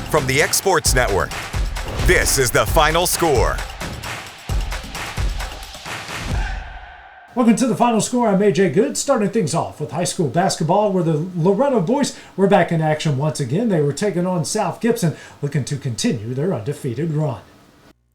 From the X Sports Network, this is The Final Score. Welcome to The Final Score. I'm AJ Good, starting things off with high school basketball, where the Loretto boys were back in action once again. They were taking on South Gibson, looking to continue their undefeated run.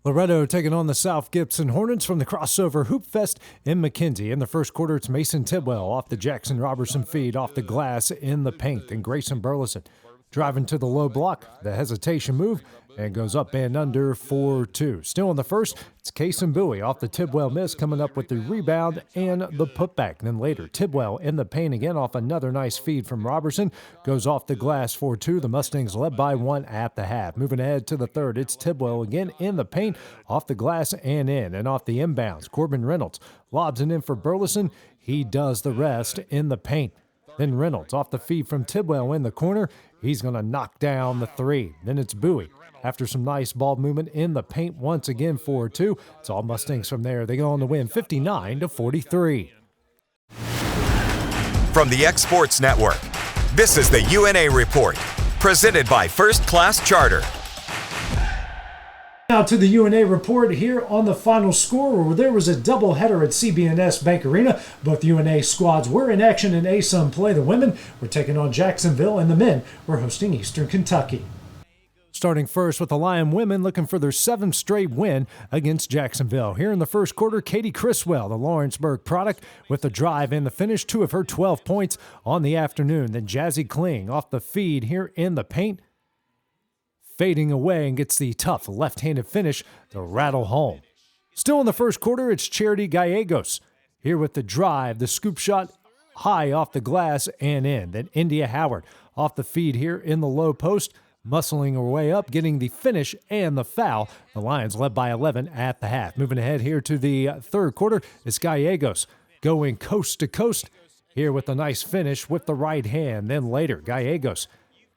Loretto taking on the South Gibson Hornets from the crossover Hoop Fest in Mckenzie. In the first quarter, it's Mason Tidwell off the Jackson Robertson feed, off the glass in the paint. Then Grayson Burleson driving to the low block, the hesitation move, and goes up and under for two. Still in the first, it's Kason Bowie off the Tidwell miss, coming up with the rebound and the putback. Then later, Tidwell in the paint again off another nice feed from Robertson. Goes off the glass for two. The Mustangs led by one at the half. Moving ahead to the third, it's Tidwell again in the paint, off the glass and in. And off the inbounds, Corbin Reynolds lobs it in for Burleson. He does the rest in the paint. Then Reynolds off the feed from Tidwell in the corner. He's going to knock down the three. Then it's Bowie after some nice ball movement in the paint once again for two. It's all Mustangs from there. They go on to win 59-43. From the X Sports Network, this is the UNA Report, presented by First Class Charter. Now to the UNA Report here on The Final Score, where there was a doubleheader at CB&S Bank Arena. Both UNA squads were in action in ASUN play. The women were taking on Jacksonville, and the men were hosting Eastern Kentucky. Starting first with the Lion women looking for their 7th straight win against Jacksonville. Here in the first quarter, Katie Criswell, the Lawrenceburg product, with the drive and the finish, 2 of her 12 points on the afternoon. Then Jazzy Kling off the feed here in the paint, fading away and gets the tough left-handed finish to rattle home. Still in the first quarter, it's Charity Gallegos here with the drive, the scoop shot high off the glass and in. Then India Howard off the feed here in the low post, muscling her way up, getting the finish and the foul. The Lions led by 11 at the half. Moving ahead here to the third quarter, it's Gallegos going coast to coast here with a nice finish with the right hand. Then later, Gallegos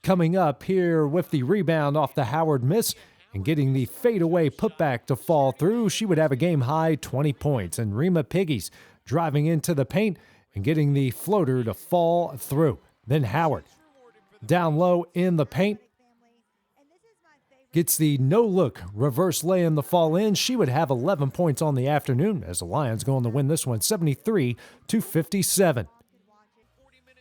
coming up here with the rebound off the Howard miss and getting the fadeaway putback to fall through. She would have a game-high 20 points. And Rima Piggies driving into the paint and getting the floater to fall through. Then Howard down low in the paint, gets the no-look reverse lay-in the fall in. She would have 11 points on the afternoon as the Lions go on to win this one 73-57.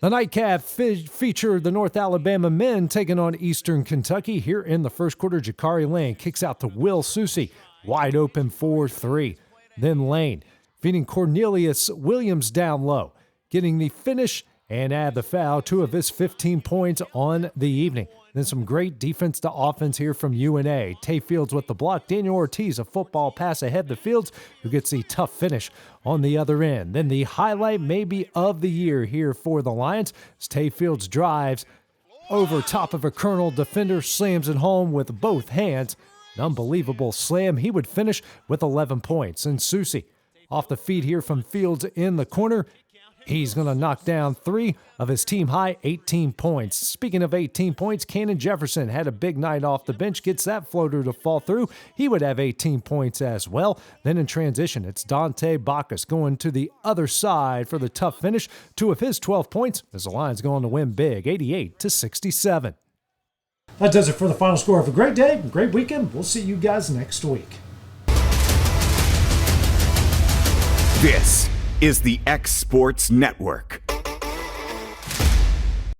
The nightcap featured the North Alabama men taking on Eastern Kentucky. Here in the first quarter, Jakari Lane kicks out to Will Susie, wide open for three. Then Lane feeding Cornelius Williams down low, getting the finish and add the foul, 2 of his 15 points on the evening. Then some great defense to offense here from UNA. Tay Fields with the block. Daniel Ortiz, a football pass ahead to Fields, who gets the tough finish on the other end. Then the highlight maybe of the year here for the Lions as Tay Fields drives over top of a Colonel defender, slams it home with both hands. An unbelievable slam. He would finish with 11 points. And Susie off the feed here from Fields in the corner. He's going to knock down 3 of his team-high 18 points. Speaking of 18 points, Cannon Jefferson had a big night off the bench, gets that floater to fall through. He would have 18 points as well. Then in transition, it's Dante Bacchus going to the other side for the tough finish. 2 of his 12 points as the Lions go on to win big, 88-67. That does it for the Final Score. Have a great day, great weekend. We'll see you guys next week. This is the X Sports Network.